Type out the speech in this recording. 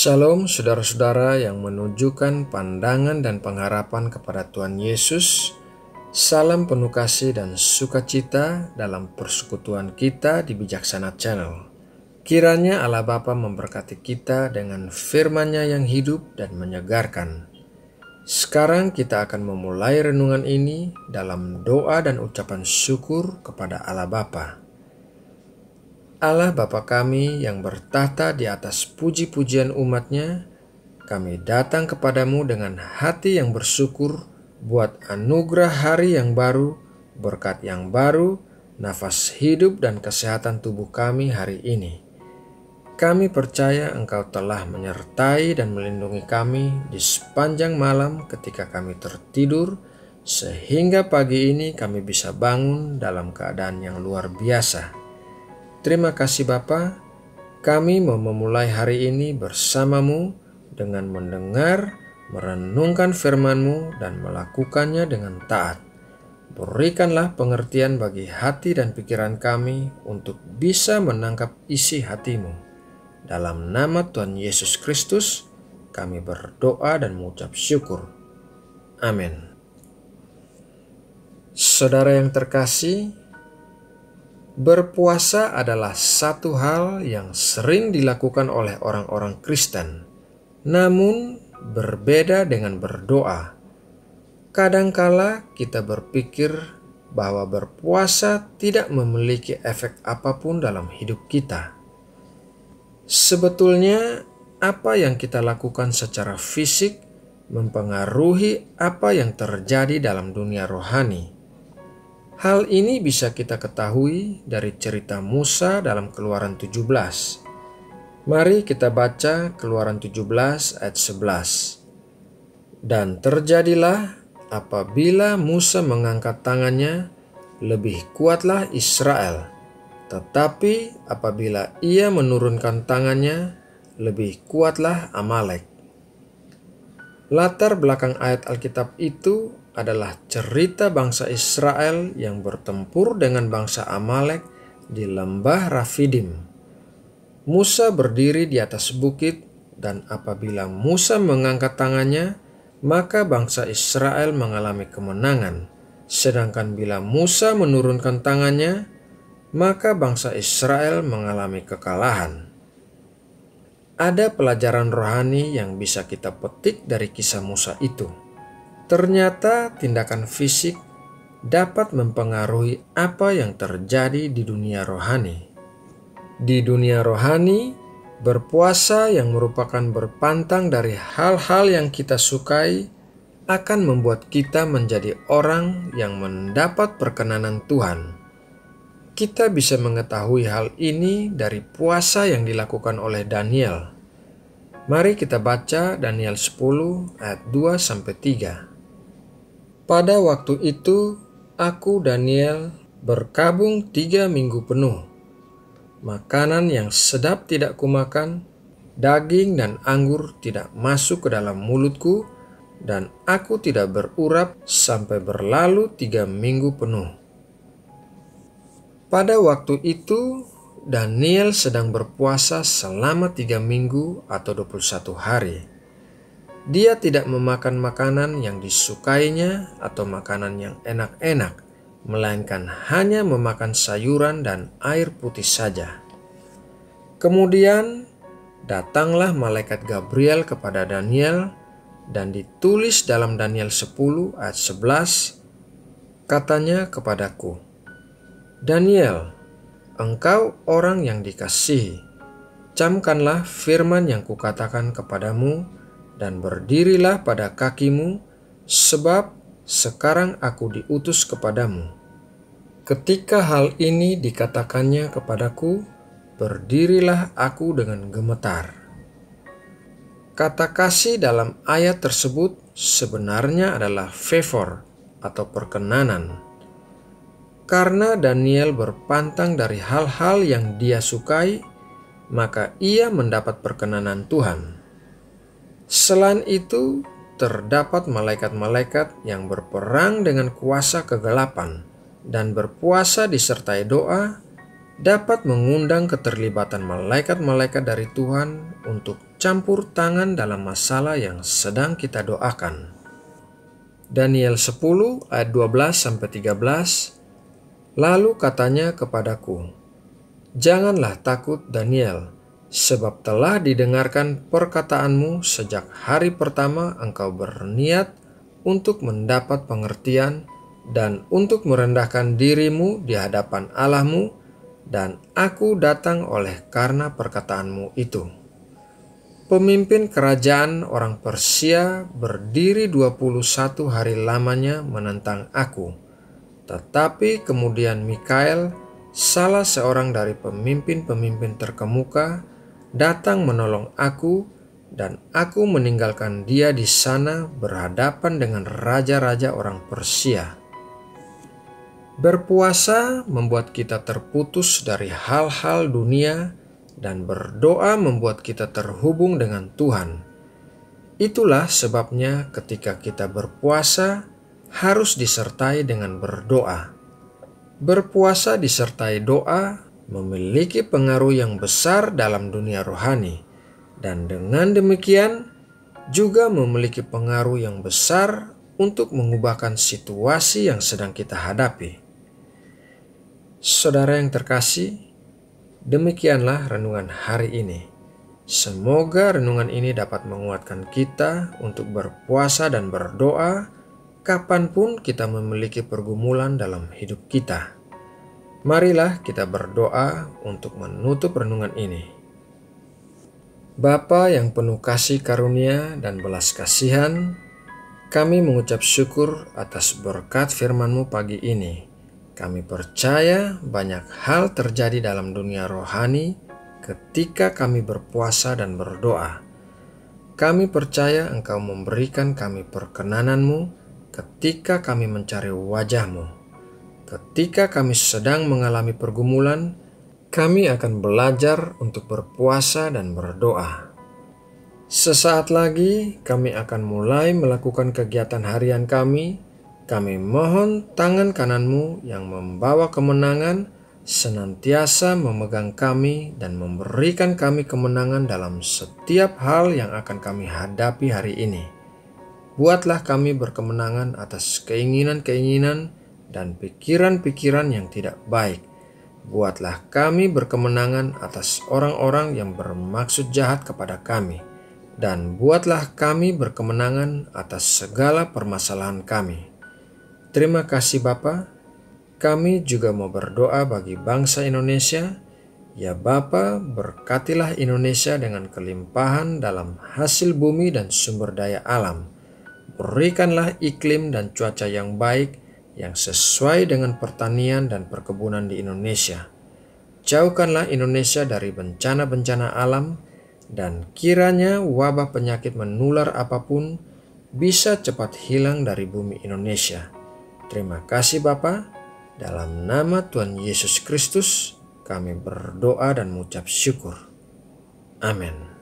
Shalom saudara-saudara yang menunjukkan pandangan dan pengharapan kepada Tuhan Yesus. Salam penuh kasih dan sukacita dalam persekutuan kita di Bijaksana Channel. Kiranya Allah Bapa memberkati kita dengan firman-Nya yang hidup dan menyegarkan. Sekarang kita akan memulai renungan ini dalam doa dan ucapan syukur kepada Allah Bapa. Allah Bapa kami yang bertahta di atas puji-pujian umat-Nya, kami datang kepadamu dengan hati yang bersyukur buat anugerah hari yang baru, berkat yang baru, nafas hidup dan kesehatan tubuh kami hari ini. Kami percaya Engkau telah menyertai dan melindungi kami di sepanjang malam ketika kami tertidur, sehingga pagi ini kami bisa bangun dalam keadaan yang luar biasa. Terima kasih Bapa, kami mau memulai hari ini bersamamu dengan mendengar, merenungkan firman-Mu dan melakukannya dengan taat. Berikanlah pengertian bagi hati dan pikiran kami untuk bisa menangkap isi hati-Mu. Dalam nama Tuhan Yesus Kristus, kami berdoa dan mengucap syukur. Amin. Saudara yang terkasih, berpuasa adalah satu hal yang sering dilakukan oleh orang-orang Kristen, namun berbeda dengan berdoa. Kadangkala kita berpikir bahwa berpuasa tidak memiliki efek apapun dalam hidup kita. Sebetulnya, apa yang kita lakukan secara fisik mempengaruhi apa yang terjadi dalam dunia rohani. Hal ini bisa kita ketahui dari cerita Musa dalam Keluaran 17. Mari kita baca Keluaran 17 ayat 11. Dan terjadilah apabila Musa mengangkat tangannya, lebih kuatlah Israel. Tetapi apabila ia menurunkan tangannya, lebih kuatlah Amalek. Latar belakang ayat Alkitab itu adalah cerita bangsa Israel yang bertempur dengan bangsa Amalek di lembah Rafidim. Musa berdiri di atas bukit, dan apabila Musa mengangkat tangannya, maka bangsa Israel mengalami kemenangan. Sedangkan bila Musa menurunkan tangannya, maka bangsa Israel mengalami kekalahan. Ada pelajaran rohani yang bisa kita petik dari kisah Musa itu. Ternyata tindakan fisik dapat mempengaruhi apa yang terjadi di dunia rohani. Di dunia rohani, berpuasa yang merupakan berpantang dari hal-hal yang kita sukai akan membuat kita menjadi orang yang mendapat perkenanan Tuhan. Kita bisa mengetahui hal ini dari puasa yang dilakukan oleh Daniel. Mari kita baca Daniel 10 ayat 2-3. Pada waktu itu, aku Daniel berkabung 3 minggu penuh. Makanan yang sedap tidak kumakan, daging dan anggur tidak masuk ke dalam mulutku, dan aku tidak berurap sampai berlalu 3 minggu penuh. Pada waktu itu, Daniel sedang berpuasa selama 3 minggu atau 21 hari. Dia tidak memakan makanan yang disukainya atau makanan yang enak-enak, melainkan hanya memakan sayuran dan air putih saja. Kemudian datanglah malaikat Gabriel kepada Daniel, dan ditulis dalam Daniel 10 ayat 11, katanya kepadaku, Daniel, engkau orang yang dikasihi, camkanlah firman yang kukatakan kepadamu, dan berdirilah pada kakimu, sebab sekarang aku diutus kepadamu. Ketika hal ini dikatakannya kepadaku, berdirilah aku dengan gemetar. Kata kasih dalam ayat tersebut sebenarnya adalah favor atau perkenanan. Karena Daniel berpantang dari hal-hal yang dia sukai, maka ia mendapat perkenanan Tuhan. Selain itu, terdapat malaikat-malaikat yang berperang dengan kuasa kegelapan, dan berpuasa disertai doa dapat mengundang keterlibatan malaikat-malaikat dari Tuhan untuk campur tangan dalam masalah yang sedang kita doakan. Daniel 10 ayat 12-13. Lalu katanya kepadaku, "Janganlah takut, Daniel, sebab telah didengarkan perkataanmu sejak hari pertama engkau berniat untuk mendapat pengertian dan untuk merendahkan dirimu di hadapan Allahmu, dan aku datang oleh karena perkataanmu itu." Pemimpin kerajaan orang Persia berdiri 21 hari lamanya menentang aku. Tetapi kemudian Mikael, salah seorang dari pemimpin-pemimpin terkemuka, datang menolong aku, dan aku meninggalkan dia di sana berhadapan dengan raja-raja orang Persia. Berpuasa membuat kita terputus dari hal-hal dunia, dan berdoa membuat kita terhubung dengan Tuhan. Itulah sebabnya ketika kita berpuasa, harus disertai dengan berdoa. Berpuasa disertai doa memiliki pengaruh yang besar dalam dunia rohani, dan dengan demikian juga memiliki pengaruh yang besar untuk mengubahkan situasi yang sedang kita hadapi. Saudara yang terkasih, demikianlah renungan hari ini. Semoga renungan ini dapat menguatkan kita untuk berpuasa dan berdoa kapanpun kita memiliki pergumulan dalam hidup kita. Marilah kita berdoa untuk menutup renungan ini. Bapa yang penuh kasih karunia dan belas kasihan, kami mengucap syukur atas berkat firman-Mu pagi ini. Kami percaya banyak hal terjadi dalam dunia rohani ketika kami berpuasa dan berdoa. Kami percaya Engkau memberikan kami perkenanan-Mu ketika kami mencari wajah-Mu. Ketika kami sedang mengalami pergumulan, kami akan belajar untuk berpuasa dan berdoa. Sesaat lagi kami akan mulai melakukan kegiatan harian kami. Kami mohon tangan kanan-Mu yang membawa kemenangan senantiasa memegang kami dan memberikan kami kemenangan dalam setiap hal yang akan kami hadapi hari ini. Buatlah kami berkemenangan atas keinginan-keinginan dan pikiran-pikiran yang tidak baik. Buatlah kami berkemenangan atas orang-orang yang bermaksud jahat kepada kami. Dan buatlah kami berkemenangan atas segala permasalahan kami. Terima kasih Bapa. Kami juga mau berdoa bagi bangsa Indonesia. Ya Bapa, berkatilah Indonesia dengan kelimpahan dalam hasil bumi dan sumber daya alam. Berikanlah iklim dan cuaca yang baik yang sesuai dengan pertanian dan perkebunan di Indonesia. Jauhkanlah Indonesia dari bencana-bencana alam, dan kiranya wabah penyakit menular apapun bisa cepat hilang dari bumi Indonesia. Terima kasih Bapa. Dalam nama Tuhan Yesus Kristus, kami berdoa dan mengucap syukur. Amin.